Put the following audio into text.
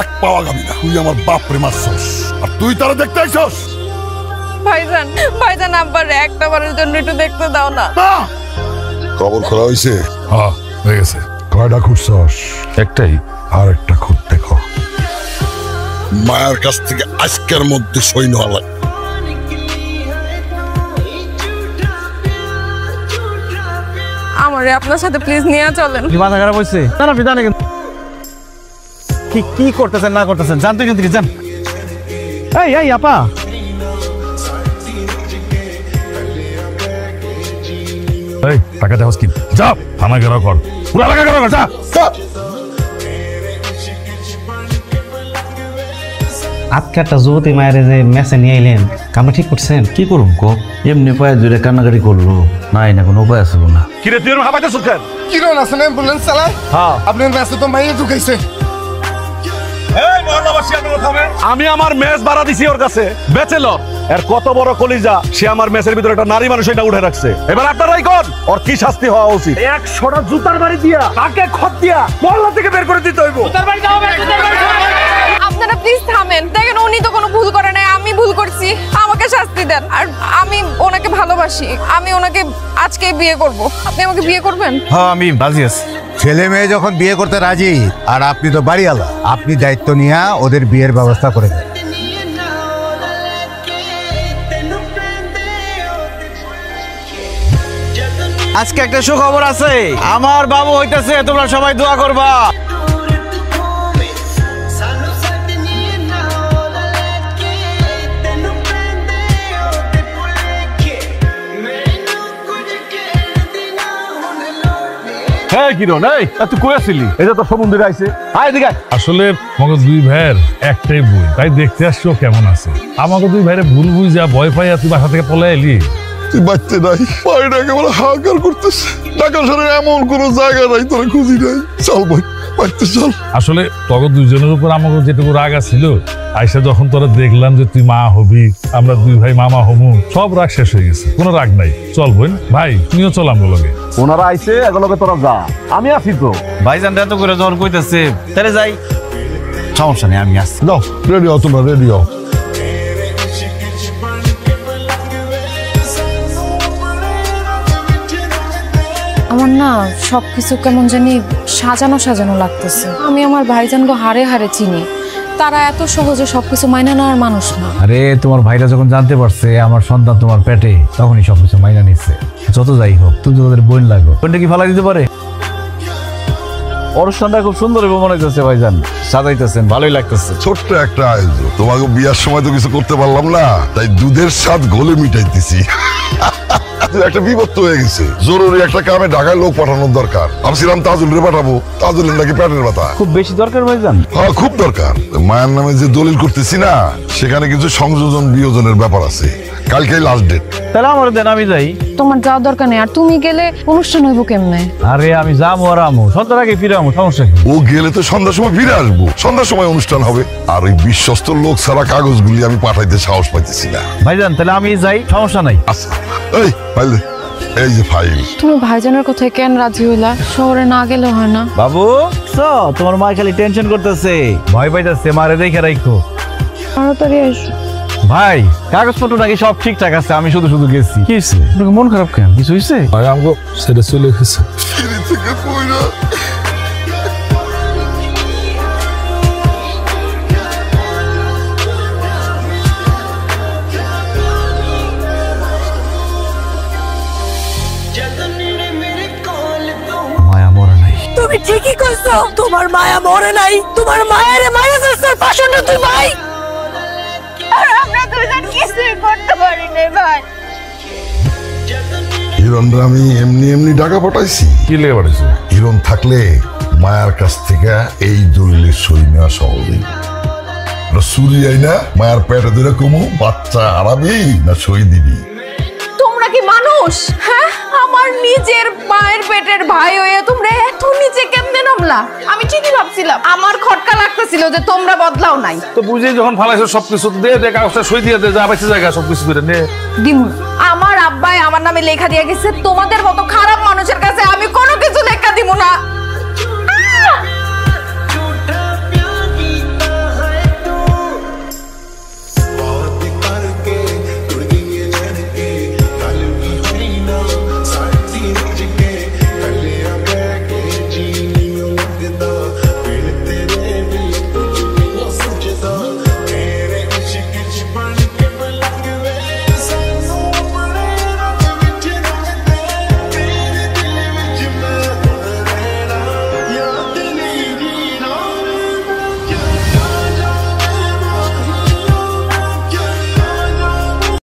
এক পাওয়া যাবি না, তুই আমার বাপরে মারছস আর তুই তারা দেখতে আইছস। ভাইজান ভাইজান আব্বার একটা বারের জন্য একটু দেখতে দাও না। খবর করা হইছে? হ্যাঁ হয়ে গেছে। কয়টা খুঁজছস? একটাই। আর একটা খুঁজতে কো। মায়ের কাছ থেকে আজকের মধ্যে সই নেওয়া লাগবে। আমারে আপনার সাথে প্লিজ নিয়ে চলেন। কি মাথা খারাপ হইছে? না না বিধানে কি করতেছেন না করতেছেন জানতে কিন্তু জান। এই আপা এই টাকা দেওয়াস কি? যা থানা গেরা কর, পুরা টাকা গেরা কর, যা। আজকে একটা যুবতী মায়ের যে মেসে নিয়ে এলেন, কামটা ঠিক করছেন? কি করুন কো? এমনি পায়ে দূরে কান্নাকাটি করলো, নাই না কোনো উপায় আছে না। কি রে তুই এরকম হাবাইতেছ কেন? কি রন আছে না অ্যাম্বুলেন্স চালায়? হ্যাঁ আপনার মেসে তো মাইয়ে ঢুকাইছে। এই মহল্লাবাসী আপনারা থামেন। আমি আমার মেস ভাড়া দিছি ওর কাছে, ব্যাচেলর। এর কত বড় কলিজা, সে আমার মেসের ভিতরে একটা নারী মানুষ এটা উঠে রাখছে। এবার আপনারাই কোন ওর কি শাস্তি হওয়া উচিত? 100টা জুতার বাড়ি দিয়া, তাকে খত দিয়া মহল্লা থেকে বের করে দিতে হইব। জুতার বাড়ি দাও, জুতার বাড়ি দাও। আপনারা প্লিজ থামেন, দেখেন উনি তো কোনো ভুল করে নাই, আমি ভুল করছি, আমাকে শাস্তি দেন। আর আমি ওনাকে ভালোবাসি, আমি ওনাকে আজকেই বিয়ে করব। আপনি আমাকে বিয়ে করবেন? হ্যাঁ আমি রাজি আছি। ছেলে মেয়ে যখন বিয়ে করতে রাজি আর আপনি তো বাড়িওয়ালা, আপনি দায়িত্ব নিয়ে ওদের বিয়ের ব্যবস্থা করে দেন। আজকে একটা সুখবর আছে, আমার বাবু হইতাছে, তোমরা সবাই দোয়া করবা। হ্যাঁ কিরণ, এই তুই কই আসছিলি? এই যে তোর সমুদ্রে আইছে, আয় এদিকে। আসলে আমাকে দুই ভাইয়ের একটাই বই, তাই দেখতে আসছো কেমন আছে। আমাকে দুই ভাইয়ের ভুল বুঝা ভয় পাই তুই বাসা থেকে পলাই এলি। তুই বাচ্চা নাই, বাড়িটা একেবারে হাহাকার করতেছে। ঢাকা শহরে এমন কোনো জায়গা নাই তোরা খুঁজি নাই। চল ভাই বাড়িতে চল। আসলে তখন দুইজনের উপর আমাকে যেটুকু রাগ ছিল, আইসা যখন তোরা দেখলাম যে তুই মা হবি, আমরা দুই ভাই মামা হমু, সব রাগ শেষ হয়ে গেছে, কোনো রাগ নাই। চল বোন ভাই, তুমিও চল আমগুলোকে। ওনারা আইছে, এগুলোকে তোরা যা, আমি আছি তো। ভাইজান এত করে যখন কইতাছে তাহলে যাই, সমস্যা নেই, আমি আসছি। যাও রেডি হও, তোমরা রেডি হও। আমার না সবকিছু কেমন জানি সাজানো সাজানো লাগতেছে। আমি আমার ভাইজানকে হারে হারে চিনি, তারা এত সহজে সবকিছু মাইনা নেওয়ার মানুষ না। আরে তোমার ভাইরা যখন জানতে পারছে আমার সন্তান তোমার পেটে, তখনই সবকিছু মাইনা নিচ্ছে। যত যাই হোক, তুমি তোদের বোন লাগো, বোনটা কি ফালাই দিতে পারে? অনুষ্ঠানটা খুব সুন্দর মনে হইতেছে ভাইজান, সাজাইতেছেন, ভালোই লাগতেছে। ছোট্ট একটা আয়োজন, তোমাকে বিয়ার সময় তো কিছু করতে পারলাম না, তাই দুধের স্বাদ ঘোলে মিটাইতেছি। একটা বিপত্ত হয়ে গেছে, জরুরি একটা কামে ঢাকায় লোক পাঠানোর দরকার। ভাবছিলাম তাজুলরে পাঠাবো, তাজুলের নাকি পেটের ব্যথা। খুব বেশি দরকার ভাইজান? হ্যাঁ খুব দরকার। মায়ের নামে যে দলিল করতেছি না, সেখানে কিছু সংযোজন বিয়োজনের ব্যাপার আছে। কালকেই লাস্ট ডেট। তাহলে আমার দেন, আমি যাই। তোমার যাওয়ার দরকার নেই, আর তুমি গেলে অনুষ্ঠান হইব কেমনে? আরে আমি যাবো আর আমো, সন্ধ্যার আগে ফিরে আমো, সমস্যা কি? ও গেলে তো সন্ধ্যার সময় ফিরে আসবো, সন্ধ্যার সময় অনুষ্ঠান হবে। আর ওই বিশ্বস্ত লোক ছাড়া কাগজগুলি আমি পাঠাইতে সাহস পাইতেছি না। ভাইজান তাহলে আমি যাই, সমস্যা নাই। আচ্ছা এই ফাইল, এই যে ফাইল। তুমি ভাইজানের কথায় কেন রাজি হইলা? শহরে না গেলে হয় না? বাবু তোমার মা খালি টেনশন করতেছে, ভয় পাইতেছে, মারে দেখে রাখো। তাড়াতাড়ি এসো। ভাই কাগজপত্র নাকি সব ঠিকঠাক আছে, আমি শুধু শুধু গেছি। কি হয়েছে? মন খারাপ কেন? কিছু হয়েছে? আমাকে সেটা চলে গেছে। মায়া মরে নাই। তুমি ঠিকই কইছো, তোমার মায়া মরে নাই, তোমার মায়ের মায়া যাচ্ছে পাশানো তুই ভাই। আর আমরা দুজন কিছুই করতে পারি না ভাই। হিরণরা আমি এমনি এমনি ঢাকা পাঠাইছি। কি লেগে পাঠাইছে? হিরণ থাকলে মায়ের কাছ থেকে এই দলিলের সই নেওয়া সহজই। আমরা সুরি আইনা মায়ের পেটে ধরে কমু বাচ্চা হারাবি না সই দিবি। তোমরা কি মানুষ? হ্যাঁ, আমার নিজের মায়ের পেটের ভাই হয়ে তোমরা এত নিচে কেমনে নামলা? আমি ঠিকই ভাবছিলাম, আমার খটকা লাগতেছিল যে তোমরা বদলাও নাই। তো বুঝে যখন ফালাইছো সবকিছু দিয়ে দে, কাগজটা সই দিয়ে দে, যা পাইছে জায়গা সবকিছু করে নে। দিমু আমার আব্বাই আমার নামে লেখা দিয়ে গেছে, তোমাদের মতো খারাপ মানুষের কাছে আমি কোনো কিছু লেখা দিব না।